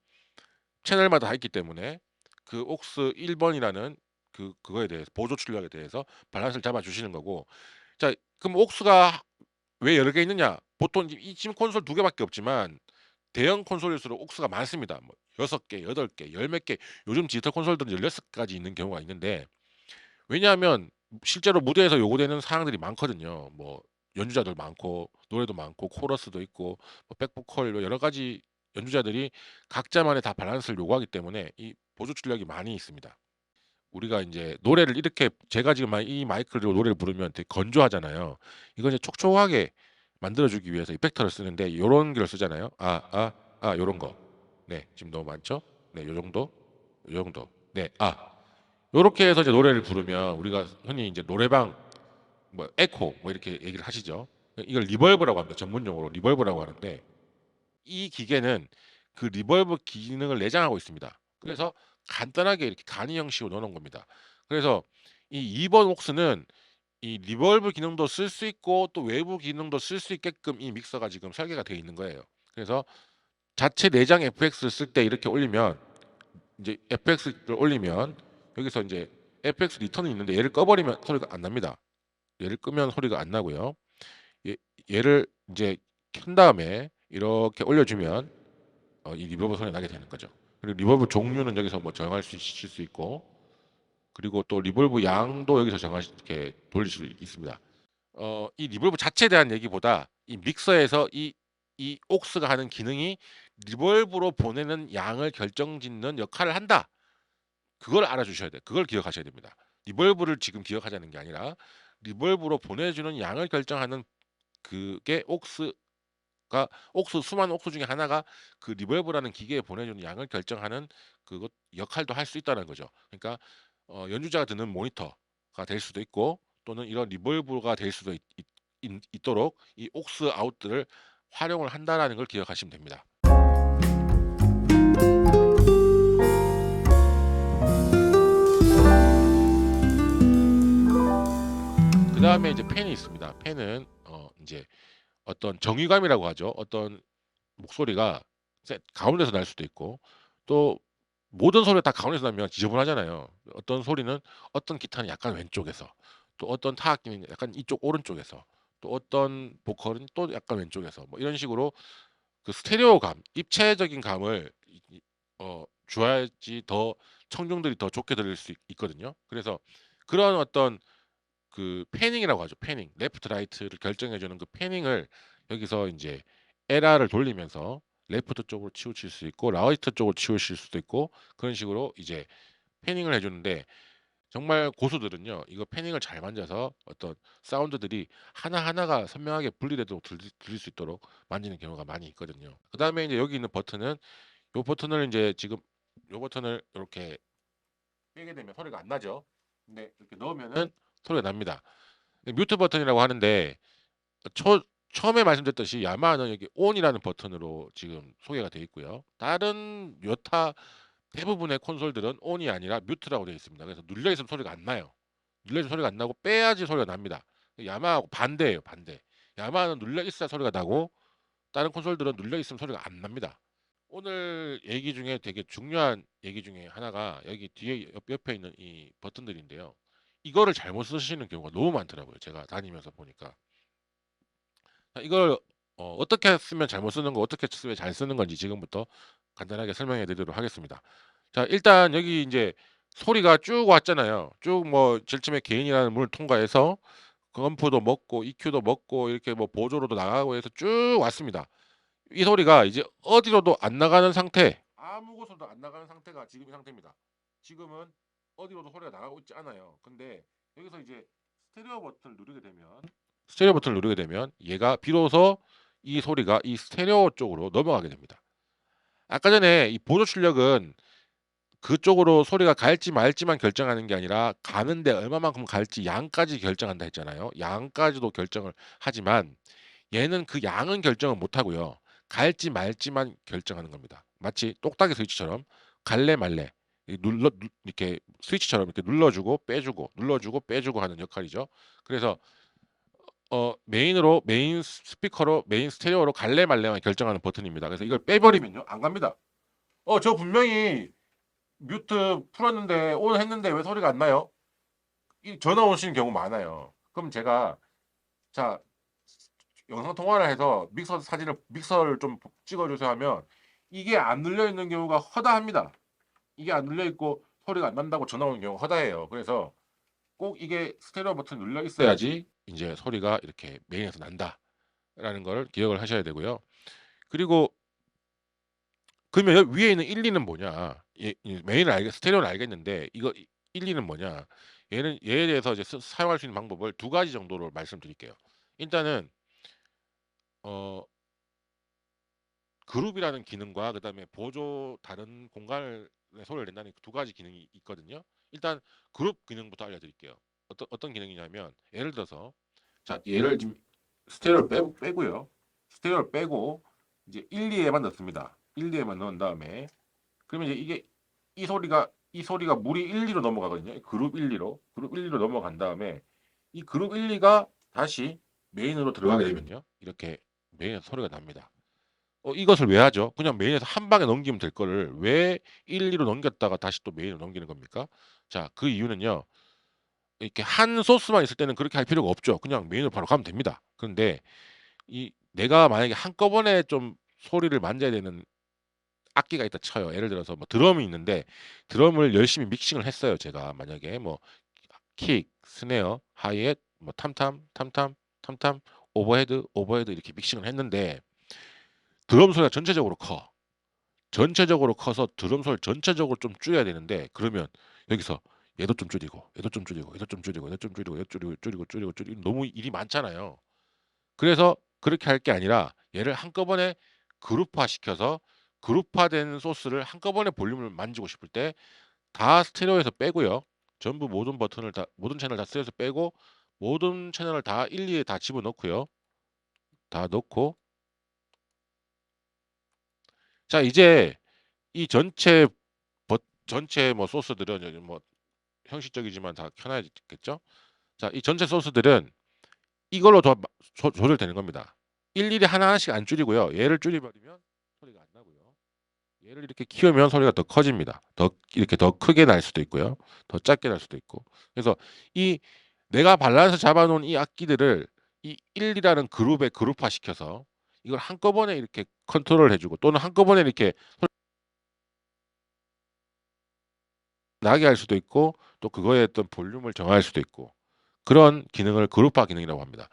Speaker 1: 채널마다 다 있기 때문에 그 옥스 1번이라는 그거에 대해서, 보조 출력에 대해서 밸런스를 잡아주시는 거고. 자, 그럼 옥스가 왜 여러 개 있느냐? 보통 지금 콘솔 2개밖에 없지만 대형 콘솔일수록 옥스가 많습니다. 뭐 6개, 8개, 열 몇 개. 요즘 디지털 콘솔들은 16가지 있는 경우가 있는데, 왜냐하면 실제로 무대에서 요구되는 사항들이 많거든요. 뭐 연주자들 많고 노래도 많고 코러스도 있고 뭐 백보컬 여러 가지 연주자들이 각자만의 다 밸런스를 요구하기 때문에 이 보조 출력이 많이 있습니다. 우리가 이제 노래를 이렇게, 제가 지금 이 마이크로 노래를 부르면 되게 건조하잖아요. 이거 이제 촉촉하게 만들어주기 위해서 이펙터를 쓰는데 요런 걸 쓰잖아요. 요런 거. 네, 지금 너무 많죠? 네, 요 정도, 요 정도. 네, 요렇게 해서 이제 노래를 부르면 우리가 흔히 이제 노래방 뭐 에코 뭐 이렇게 얘기를 하시죠. 이걸 리버브라고 합니다. 전문용어로 리버브라고 하는데, 이 기계는 그 리버브 기능을 내장하고 있습니다. 그래서 간단하게 이렇게 간이 형식으로 넣어놓은 겁니다. 그래서 이 2번 옥스는 이 리버브 기능도 쓸 수 있고 또 외부 기능도 쓸 수 있게끔 이 믹서가 지금 설계가 되어 있는 거예요. 그래서 자체 내장 FX를 쓸 때 이렇게 올리면, 이제 FX를 올리면 여기서 이제 FX 리턴이 있는데 얘를 꺼버리면 소리가 안 납니다. 얘를 끄면 소리가 안 나고요. 얘를 이제 켠 다음에 이렇게 올려주면 이 리버브 소리가 나게 되는 거죠. 그리고 리버브 종류는 여기서 뭐 정할 수 있을 수 있고, 그리고 또 리버브 양도 여기서 이렇게 돌릴 수 있습니다. 이 리버브 자체에 대한 얘기보다 이 믹서에서 이 옥스가 하는 기능이 리버브로 보내는 양을 결정짓는 역할을 한다. 그걸 알아주셔야 돼요. 그걸 기억하셔야 됩니다. 리버브를 지금 기억하자는 게 아니라 리버브로 보내주는 양을 결정하는 그게 옥스 수많은 옥스 중에 하나가 그 리벌브라는 기계에 보내주는 양을 결정하는 그것 역할도 할 수 있다는 거죠. 그러니까 연주자가 듣는 모니터가 될 수도 있고 또는 이런 리벌브가 될 수도 있도록 이 옥스 아웃들을 활용을 한다라는 걸 기억하시면 됩니다. 그 다음에 이제 펜이 있습니다. 펜은 이제 어떤 정의감이라고 하죠. 어떤 목소리가 가운데서 날 수도 있고 또 모든 소리가 다 가운데서 나면 지저분하잖아요. 어떤 소리는 어떤 기타는 약간 왼쪽에서 또 어떤 타악기는 약간 이쪽 오른쪽에서 또 어떤 보컬은 또 약간 왼쪽에서 뭐 이런 식으로 그 스테레오감, 입체적인 감을 줘야지 더 청중들이 더 좋게 들을 수 있거든요. 그래서 그런 어떤 그 패닝이라고 하죠. 패닝. 레프트 라이트를 결정해 주는 그 패닝을 여기서 이제 에라를 돌리면서 레프트 쪽으로 치우칠 수 있고 라이트 쪽으로 치우칠 수도 있고 그런 식으로 이제 패닝을 해 주는데 정말 고수들은요. 이거 패닝을 잘 만져서 어떤 사운드들이 하나하나가 선명하게 분리되도록 들릴 수 있도록 만지는 경우가 많이 있거든요. 그다음에 이제 여기 있는 버튼은 요 버튼을 이제 지금 요 버튼을 이렇게 빼게 되면 소리가 안 나죠. 근데 이렇게 넣으면은 소리가 납니다. 뮤트 버튼이라고 하는데 처음에 말씀드렸듯이 야마하는 여기 ON이라는 버튼으로 지금 소개가 되어 있고요. 다른 여타 대부분의 콘솔들은 ON이 아니라 뮤트라고 되어 있습니다. 그래서 눌려 있으면 소리가 안 나요. 눌려 있으면 소리가 안 나고 빼야지 소리가 납니다. 야마하고 반대예요, 반대. 야마하는 눌려 있어야 소리가 나고 다른 콘솔들은 눌려 있으면 소리가 안 납니다. 오늘 얘기 중에 되게 중요한 얘기 중에 하나가 여기 뒤에 옆에 있는 이 버튼들인데요. 이거를 잘못 쓰시는 경우가 너무 많더라고요. 제가 다니면서 보니까. 이걸 어떻게 쓰면 잘못 쓰는 거, 어떻게 쓰면 잘 쓰는 건지 지금부터 간단하게 설명해 드리도록 하겠습니다. 자, 일단 여기 이제 소리가 쭉 왔잖아요. 쭉 뭐 제일 처음에 개인이라는 문을 통과해서 검프도 먹고 EQ도 먹고 이렇게 뭐 보조로도 나가고 해서 쭉 왔습니다. 이 소리가 이제 어디로도 안 나가는 상태, 아무 곳으로도 안 나가는 상태가 지금 이 상태입니다. 지금은 어디로도 소리가 나가고 있지 않아요. 근데 여기서 이제 스테레오 버튼을 누르게 되면 얘가 비로소 이 소리가 이 스테레오 쪽으로 넘어가게 됩니다. 아까 전에 이 보조 출력은 그쪽으로 소리가 갈지 말지만 결정하는 게 아니라 가는데 얼마만큼 갈지 양까지 결정한다 했잖아요. 양까지도 결정을 하지만 얘는 그 양은 결정을 못 하고요. 갈지 말지만 결정하는 겁니다. 마치 똑딱이 스위치처럼 갈래 말래 이렇게 스위치처럼 이렇게 눌러주고 빼주고 눌러주고 빼주고 하는 역할이죠. 그래서 메인 스피커로 메인 스테레오로 갈래 말래만 결정하는 버튼입니다. 그래서 이걸 빼버리면요 안 갑니다. 저 분명히 뮤트 풀었는데 온 했는데 왜 소리가 안 나요? 이 전화 오시는 경우 많아요. 그럼 제가 자 영상 통화를 해서 믹서를 좀 찍어주세요 하면 이게 안 눌려 있는 경우가 허다합니다. 이게 안 눌려 있고 소리가 안 난다고 전화 오는 경우가 허다해요. 그래서 꼭 이게 스테레오 버튼 눌려 있어야지 이제 소리가 이렇게 메인에서 난다라는 걸 기억을 하셔야 되고요. 그리고 그러면 위에 있는 1, 2는 뭐냐? 스테레오는 알겠는데 이거 1, 2는 뭐냐? 얘에 대해서 이제 사용할 수 있는 방법을 두 가지 정도로 말씀드릴게요. 일단은 어 그룹이라는 기능과 그다음에 보조 다른 공간을 소리를 낸다는 두 가지 기능이 있거든요. 일단 그룹 기능부터 알려드릴게요. 어떤 기능이냐면 예를 들어서 자 얘를 지금 스테레오를 빼고요. 스테레오를 빼고 이제 1, 2에만 넣습니다. 1, 2에만 넣은 다음에 그러면 이제 이 소리가 물이 1, 2로 넘어가거든요. 그룹 1, 2로 넘어간 다음에 이 그룹 1, 2가 다시 메인으로 들어가게 되면요. 이렇게 메인에서 소리가 납니다. 이것을 왜 하죠? 그냥 메인에서 한 방에 넘기면 될 거를 왜 1, 2로 넘겼다가 다시 또 메인으로 넘기는 겁니까? 자, 그 이유는요. 이렇게 한 소스만 있을 때는 그렇게 할 필요가 없죠. 그냥 메인으로 바로 가면 됩니다. 그런데 내가 만약에 한꺼번에 좀 소리를 만져야 되는 악기가 있다 쳐요. 예를 들어서 뭐 드럼이 있는데 드럼을 열심히 믹싱을 했어요. 제가 만약에 뭐 킥, 스네어, 하이햇, 뭐 탐탐, 탐탐, 탐탐, 오버헤드 이렇게 믹싱을 했는데 드럼 소리가 전체적으로 커. 전체적으로 커서 드럼 소리를 전체적으로 좀 줄여야 되는데 그러면 여기서 얘도 좀 줄이고 얘도 좀 줄이고 얘도 좀 줄이고 얘도 좀 줄이고 얘도 줄이고 줄이고 너무 일이 많잖아요. 그래서 그렇게 할 게 아니라 얘를 한꺼번에 그룹화 시켜서 그룹화된 소스를 한꺼번에 볼륨을 만지고 싶을 때 다 스테레오에서 빼고요. 전부 모든 버튼을 다 모든 채널 다 스테레오에서 빼고 모든 채널을 다 일일이 다 집어넣고요. 다 넣고 자 이제 이 전체 뭐 소스들은 여기 뭐 형식적이지만 다 켜놔야겠죠. 자 이 전체 소스들은 이걸로 조절되는 겁니다. 일일이 하나하나씩 안 줄이고요. 얘를 줄여버리면 소리가 안 나고요. 얘를 이렇게 키우면 소리가 더 커집니다. 더 이렇게 더 크게 날 수도 있고요. 더 작게 날 수도 있고. 그래서 이 내가 밸런스 잡아놓은 이 악기들을 이 1이라는 그룹에 그룹화 시켜서 이걸 한꺼번에 이렇게 컨트롤 해주고 또는 한꺼번에 이렇게 나게 할 수도 있고 또 그거에 어떤 볼륨을 정할 수도 있고 그런 기능을 그룹화 기능이라고 합니다.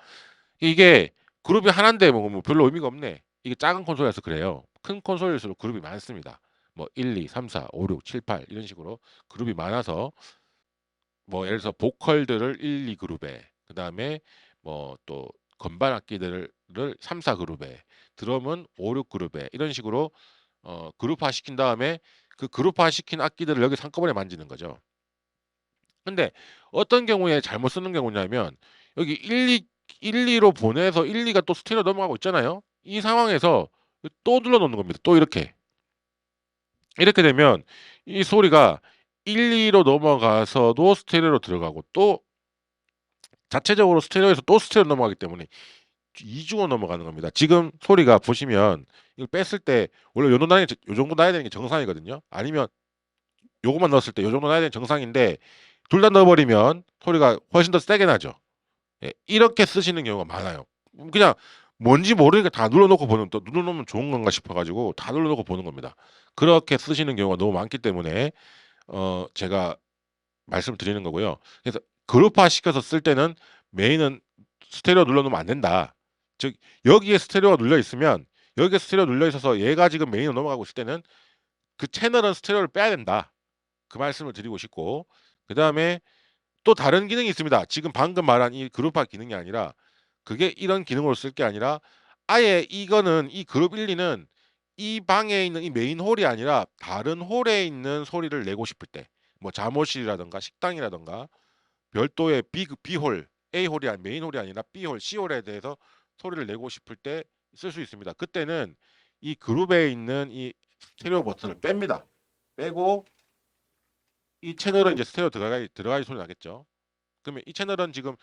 Speaker 1: 이게 그룹이 하나인데 뭐 별로 의미가 없네. 이게 작은 콘솔이라서 그래요. 큰 콘솔일수록 그룹이 많습니다. 뭐 1, 2, 3, 4, 5, 6, 7, 8 이런 식으로 그룹이 많아서 뭐 예를 들어서 보컬들을 1, 2 그룹에 그다음에 뭐 또 건반 악기들을 3, 4 그룹에 드럼은 5, 6 그룹에 이런 식으로 그룹화 시킨 다음에 그 그룹화 시킨 악기들을 여기서 한꺼번에 만지는 거죠. 근데 어떤 경우에 잘못 쓰는 경우냐면 여기 1, 2로 보내서 1, 2가 또 스테레오 넘어가고 있잖아요. 이 상황에서 또 눌러 놓는 겁니다. 또 이렇게 되면 이 소리가 1, 2로 넘어가서도 스테레오로 들어가고 또 자체적으로 스테레오에서 또 스테레오 넘어가기 때문에 이중으로 넘어가는 겁니다. 지금 소리가 보시면 이걸 뺐을 때 원래 요 정도 나야 되는 게 정상이거든요. 아니면 요것만 넣었을 때 요 정도 나야 되는 정상인데 둘 다 넣어버리면 소리가 훨씬 더 세게 나죠. 예, 이렇게 쓰시는 경우가 많아요. 그냥 뭔지 모르니까 다 눌러놓고 보는 또 눌러놓으면 좋은 건가 싶어가지고 다 눌러놓고 보는 겁니다. 그렇게 쓰시는 경우가 너무 많기 때문에 제가 말씀드리는 거고요. 그래서 그룹화 시켜서 쓸 때는 메인은 스테레오 눌러놓으면 안 된다. 즉 여기에 스테레오가 눌려 있으면 여기에 스테레오 눌려 있어서 얘가 지금 메인으로 넘어가고 있을 때는 그 채널은 스테레오를 빼야 된다. 그 말씀을 드리고 싶고 그 다음에 또 다른 기능이 있습니다. 지금 방금 말한 이 그룹화 기능이 아니라 그게 이런 기능으로 쓸 게 아니라 아예 이거는 이 그룹 1, 2는 이 방에 있는 이 메인 홀이 아니라 다른 홀에 있는 소리를 내고 싶을 때 뭐 잠옷이라든가 식당이라든가 별도의 B홀 A홀이 아니 메인 홀이 아니라 B홀 C홀에 대해서 소리를 내고 싶을 때 쓸 수 있습니다. 그때는 이 그룹에 있는 이 스테레오 버튼을 뺍니다. 빼고 이 채널은 이제 스테레오 들어가야 소리 나겠죠. 그러면 이 채널은 지금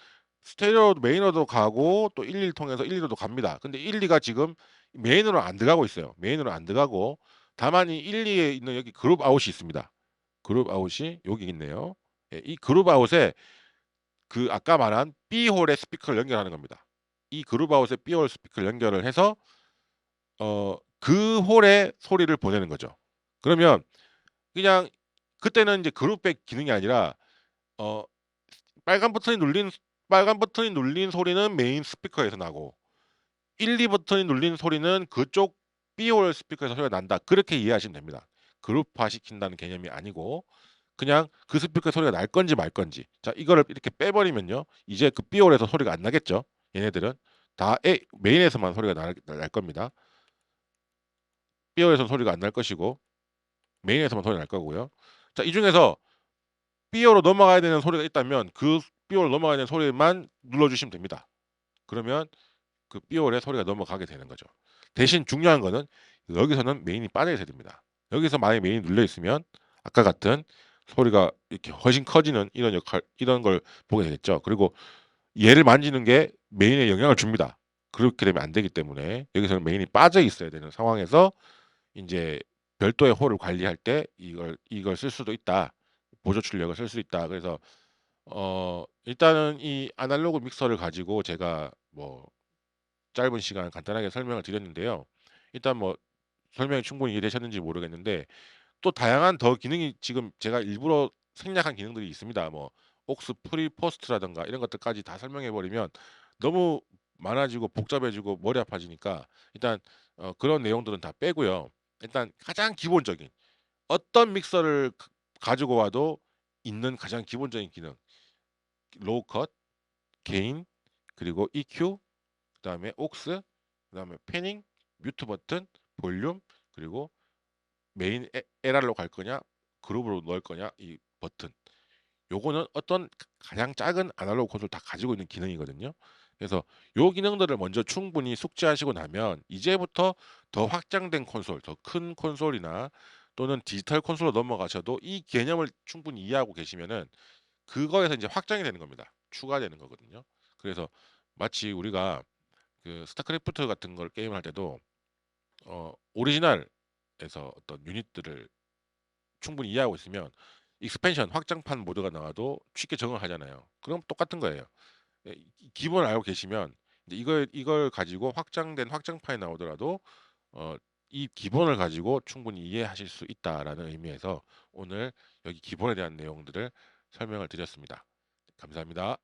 Speaker 1: 스테레오 메인으로도 가고 또 1, 2 통해서 1, 2로도 갑니다. 근데 1, 2가 지금 메인으로 안 들어가고 있어요. 메인으로 안 들어가고 다만 이 1, 2에 있는 여기 그룹 아웃이 있습니다. 그룹 아웃이 여기 있네요. 예, 이 그룹 아웃에 그 아까 말한 B홀의 스피커를 연결하는 겁니다. 이 그룹 아웃에 B홀 스피커를 연결을 해서 그 홀에 소리를 보내는 거죠. 그러면 그냥 그때는 이제 그룹백 기능이 아니라 어 빨간 버튼이 눌린 빨간 버튼이 눌린 소리는 메인 스피커에서 나고 1, 2 버튼이 눌린 소리는 그쪽 B홀 스피커에서 소리가 난다. 그렇게 이해하시면 됩니다. 그룹화 시킨다는 개념이 아니고 그냥 그 스피커 소리가 날 건지 말 건지. 자, 이거를 이렇게 빼버리면요. 이제 그 B홀에서 소리가 안 나겠죠. 얘네들은 다 메인에서만 소리가 날 겁니다. B홀에서 소리가 안 날 것이고 메인에서만 소리가 날 거고요. 자, 이 중에서 B홀로 넘어가야 되는 소리가 있다면 그 B홀로 넘어가야 되는 소리만 눌러주시면 됩니다. 그러면 그 B홀에 소리가 넘어가게 되는 거죠. 대신 중요한 거는 여기서는 메인이 빠져 있어야 됩니다. 여기서 만약에 메인이 눌려 있으면 아까 같은 소리가 이렇게 훨씬 커지는 이런 걸 보게 되겠죠. 그리고 얘를 만지는 게 메인에 영향을 줍니다. 그렇게 되면 안 되기 때문에 여기서는 메인이 빠져 있어야 되는 상황에서 이제 별도의 홀을 관리할 때 이걸 쓸 수도 있다. 보조 출력을 쓸 수 있다. 그래서 일단은 이 아날로그 믹서를 가지고 제가 뭐 짧은 시간 간단하게 설명을 드렸는데요. 일단 뭐 설명이 충분히 이해되셨는지 모르겠는데 또 다양한 더 기능이 지금 제가 일부러 생략한 기능들이 있습니다. 뭐 옥스 프리포스트라든가 이런 것들까지 다 설명해 버리면 너무 많아지고 복잡해지고 머리 아파지니까 일단 그런 내용들은 다 빼고요. 일단 가장 기본적인 어떤 믹서를 가지고 와도 있는 가장 기본적인 기능 로우 컷, 게인, 그리고 EQ 그다음에 aux, 그다음에 패닝, 뮤트 버튼, 볼륨, 그리고 메인 LR로 갈 거냐, 그룹으로 넣을 거냐 이 버튼. 요거는 어떤 가장 작은 아날로그 콘솔 다 가지고 있는 기능이거든요. 그래서 요 기능들을 먼저 충분히 숙지하시고 나면 이제부터 더 확장된 콘솔, 더 큰 콘솔이나 또는 디지털 콘솔로 넘어가셔도 이 개념을 충분히 이해하고 계시면은 그거에서 이제 확장이 되는 겁니다. 추가되는 거거든요. 그래서 마치 우리가 그 스타크래프트 같은 걸 게임할 때도 오리지널에서 어떤 유닛들을 충분히 이해하고 있으면 익스펜션 확장판 모드가 나와도 쉽게 적응을 하잖아요. 그럼 똑같은 거예요. 예, 기본을 알고 계시면 이제 이걸 가지고 확장된 확장판이 나오더라도 어, 이 기본을 가지고 충분히 이해하실 수 있다라는 의미에서 오늘 여기 기본에 대한 내용들을 설명을 드렸습니다. 감사합니다.